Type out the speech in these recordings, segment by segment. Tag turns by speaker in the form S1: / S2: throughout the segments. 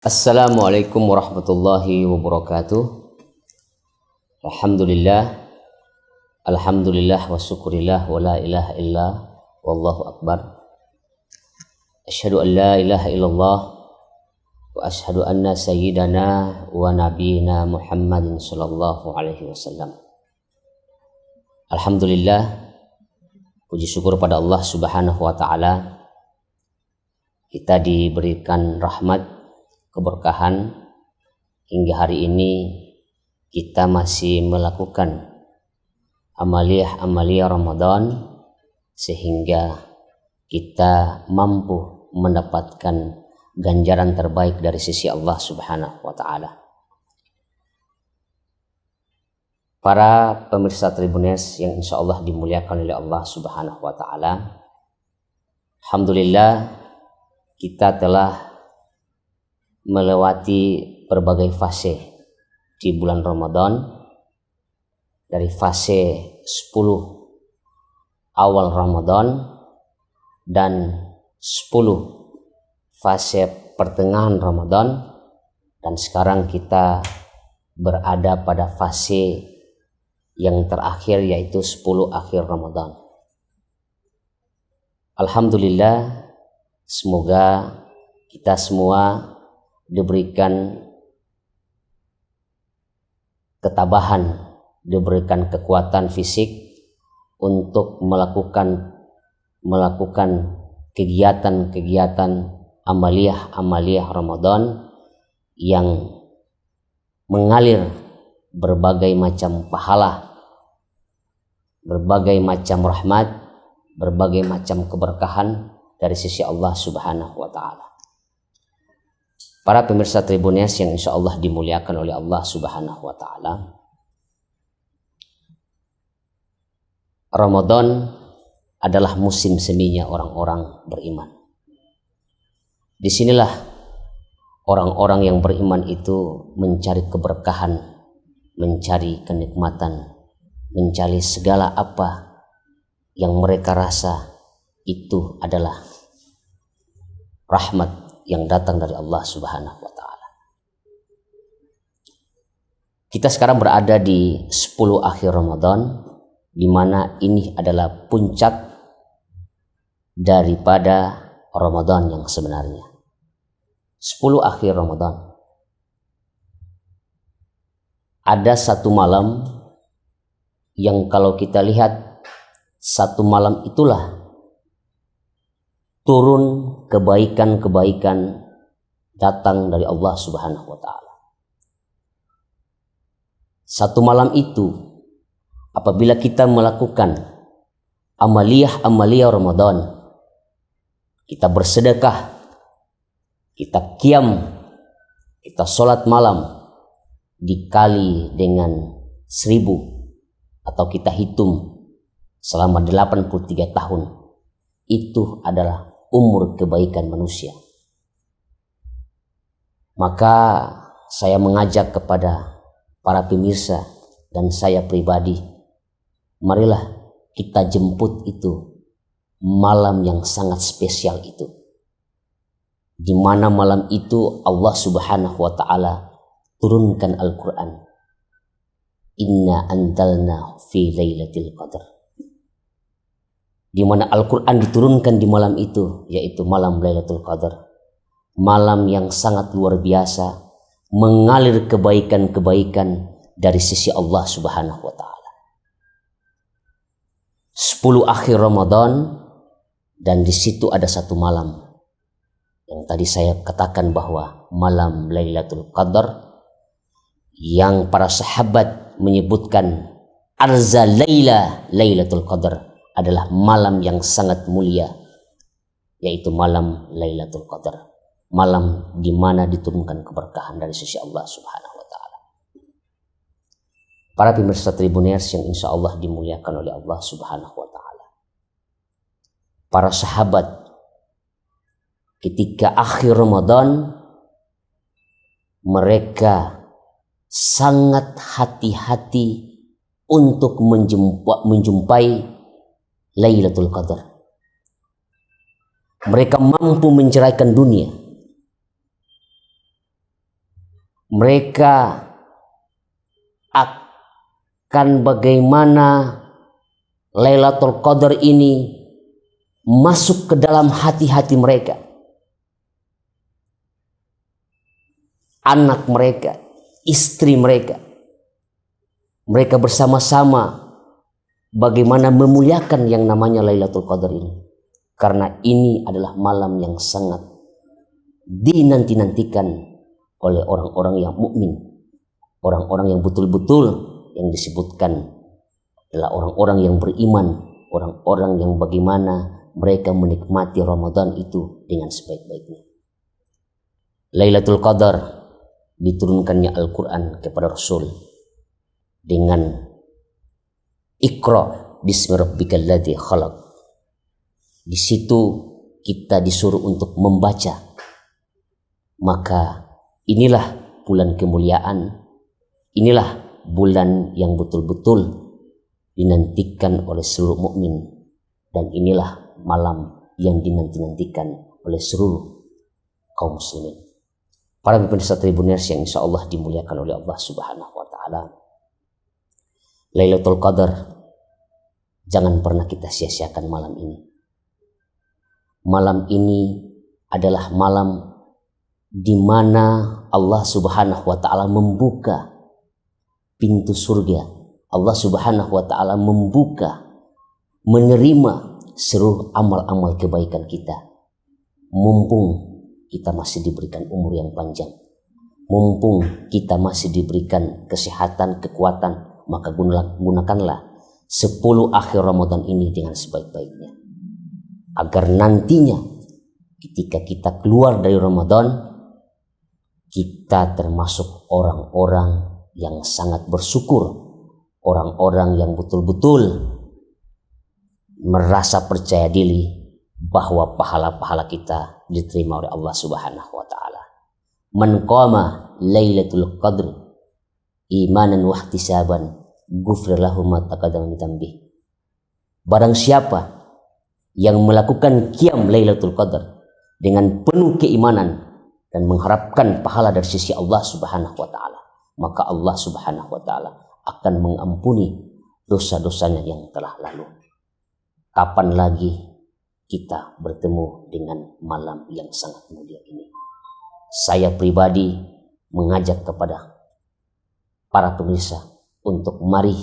S1: Assalamualaikum warahmatullahi wabarakatuh. Alhamdulillah, alhamdulillah wa syukurillah wa la ilaha illa wallahu akbar. Asyhadu an la ilaha illallah wa asyhadu anna sayyidana wa nabiyina Muhammadin sallallahu alaihi wasallam. Alhamdulillah, puji syukur pada Allah Subhanahu wa taala, kita diberikan rahmat, keberkahan hingga hari ini kita masih melakukan amaliyah Ramadan sehingga kita mampu mendapatkan ganjaran terbaik dari sisi Allah Subhanahu wa taala. Para pemirsa Tribuners yang insya Allah dimuliakan oleh Allah Subhanahu wa taala, alhamdulillah kita telah melewati berbagai fase di bulan Ramadan, dari fase 10 awal Ramadan dan 10 fase pertengahan Ramadan, dan sekarang kita berada pada fase yang terakhir yaitu 10 akhir Ramadan. Alhamdulillah, semoga kita semua diberikan ketabahan, diberikan kekuatan fisik untuk melakukan kegiatan-kegiatan amaliyah Ramadan yang mengalir berbagai macam pahala, berbagai macam rahmat, berbagai macam keberkahan dari sisi Allah Subhanahu wa taala. Para pemirsa Tribuners yang insya Allah dimuliakan oleh Allah Subhanahu wa taala, Ramadan adalah musim seminya orang-orang beriman. Disinilah orang-orang yang beriman itu mencari keberkahan, mencari kenikmatan, mencari segala apa yang mereka rasa itu adalah rahmat yang datang dari Allah Subhanahu wa taala. Kita sekarang berada di 10 akhir Ramadan, di mana ini adalah puncak daripada Ramadan yang sebenarnya. 10 akhir Ramadan. Ada satu malam yang kalau kita lihat, satu malam itulah turun kebaikan-kebaikan datang dari Allah Subhanahu wa taala. Satu malam itu apabila kita melakukan amaliyah Ramadan, kita bersedekah, kita qiyam, kita sholat malam dikali dengan 1000 atau kita hitung selama 83 tahun, itu adalah umur kebaikan manusia. Maka saya mengajak kepada para pemirsa dan saya pribadi, marilah kita jemput itu malam yang sangat spesial itu, di mana malam itu Allah Subhanahu wa taala turunkan Al-Quran. Inna anzalna fi lailatul qadar, di mana Al-Quran diturunkan di malam itu, yaitu malam Lailatul Qadar. Malam yang sangat luar biasa, mengalir kebaikan-kebaikan dari sisi Allah Subhanahu wa taala. 10 akhir Ramadan, dan di situ ada satu malam yang tadi saya katakan bahwa malam Lailatul Qadar, yang para sahabat menyebutkan arza Lailatul Qadar, adalah malam yang sangat mulia, yaitu malam Lailatul Qadar, malam di mana diturunkan keberkahan dari sisi Allah Subhanahu wa taala. Para pemirsa Tribuners yang insya Allah dimuliakan oleh Allah Subhanahu wa taala, para sahabat ketika akhir Ramadan mereka sangat hati-hati untuk menjumpai Lailatul Qadar. Mereka mampu menceraikan dunia. Mereka akan bagaimana Lailatul Qadar ini masuk ke dalam hati-hati mereka, anak mereka, istri mereka. Mereka bersama-sama bagaimana memuliakan yang namanya Lailatul Qadar ini. Karena ini adalah malam yang sangat dinanti-nantikan oleh orang-orang yang mukmin, orang-orang yang betul-betul yang disebutkan adalah orang-orang yang beriman, orang-orang yang bagaimana mereka menikmati Ramadan itu dengan sebaik-baiknya. Lailatul Qadar diturunkannya Al-Quran kepada Rasul dengan Iqra bismi rabbikal ladzi khalaq. Di situ kita disuruh untuk membaca. Maka inilah bulan kemuliaan, inilah bulan yang betul-betul dinantikan oleh seluruh mukmin, dan inilah malam yang dinanti-nantikan oleh seluruh kaum muslimin. Para pemirsa Tribuners yang insya Allah dimuliakan oleh Allah Subhanahu wa Ta'ala, Lailatul Qadar jangan pernah kita sia-siakan malam ini. Malam ini adalah malam di mana Allah Subhanahu wa Ta'ala membuka pintu surga. Allah Subhanahu wa Ta'ala membuka, menerima seluruh amal-amal kebaikan kita. Mumpung kita masih diberikan umur yang panjang, mumpung kita masih diberikan kesehatan, kekuatan, maka gunakanlah 10 akhir Ramadan ini dengan sebaik-baiknya, agar nantinya ketika kita keluar dari Ramadan, kita termasuk orang-orang yang sangat bersyukur, orang-orang yang betul-betul merasa percaya diri bahwa pahala-pahala kita diterima oleh Allah Subhanahu wa Ta'ala. Man qama Lailatul Qadr imanan wa ihtisaban ghufira lahu ma taqaddama min dhanbihi. Barang siapa yang melakukan qiyam Lailatul Qadar dengan penuh keimanan dan mengharapkan pahala dari sisi Allah Subhanahu wa Ta'ala, maka Allah Subhanahu wa Ta'ala akan mengampuni dosa-dosanya yang telah lalu. Kapan lagi kita bertemu dengan malam yang sangat mulia ini? Saya pribadi mengajak kepada para pemirsa untuk mari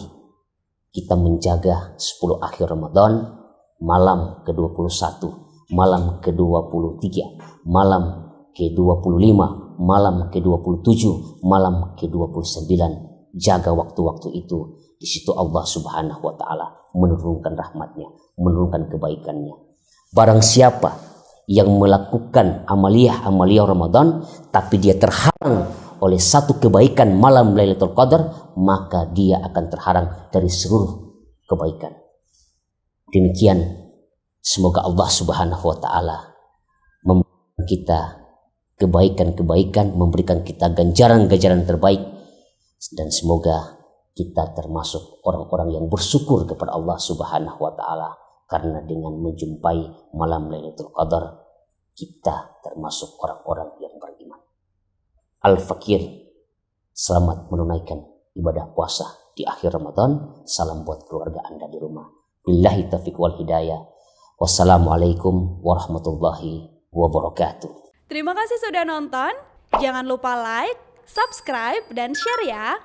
S1: kita menjaga 10 akhir Ramadan, malam ke-21, malam ke-23, malam ke-25, malam ke-27, malam ke-29. Jaga waktu-waktu itu. Di situ Allah Subhanahu wa Ta'ala menurunkan rahmatnya, menurunkan kebaikannya. Barang siapa yang melakukan amaliyah Ramadan tapi dia terhalang oleh satu kebaikan malam Lailatul Qadar, maka dia akan terhalang dari seluruh kebaikan. Demikian, semoga Allah Subhanahu wa Ta'ala memberikan kita kebaikan-kebaikan, memberikan kita ganjaran-ganjaran terbaik, dan semoga kita termasuk orang-orang yang bersyukur kepada Allah Subhanahu wa Ta'ala, karena dengan menjumpai malam Lailatul Qadar kita termasuk orang-orang yang beriman. Al-Fakir, selamat menunaikan ibadah puasa di akhir Ramadan. Salam buat keluarga Anda di rumah. Billahi taufiq wal hidayah. Wassalamualaikum warahmatullahi wabarakatuh.
S2: Terima kasih sudah nonton. Jangan lupa like, subscribe, dan share ya.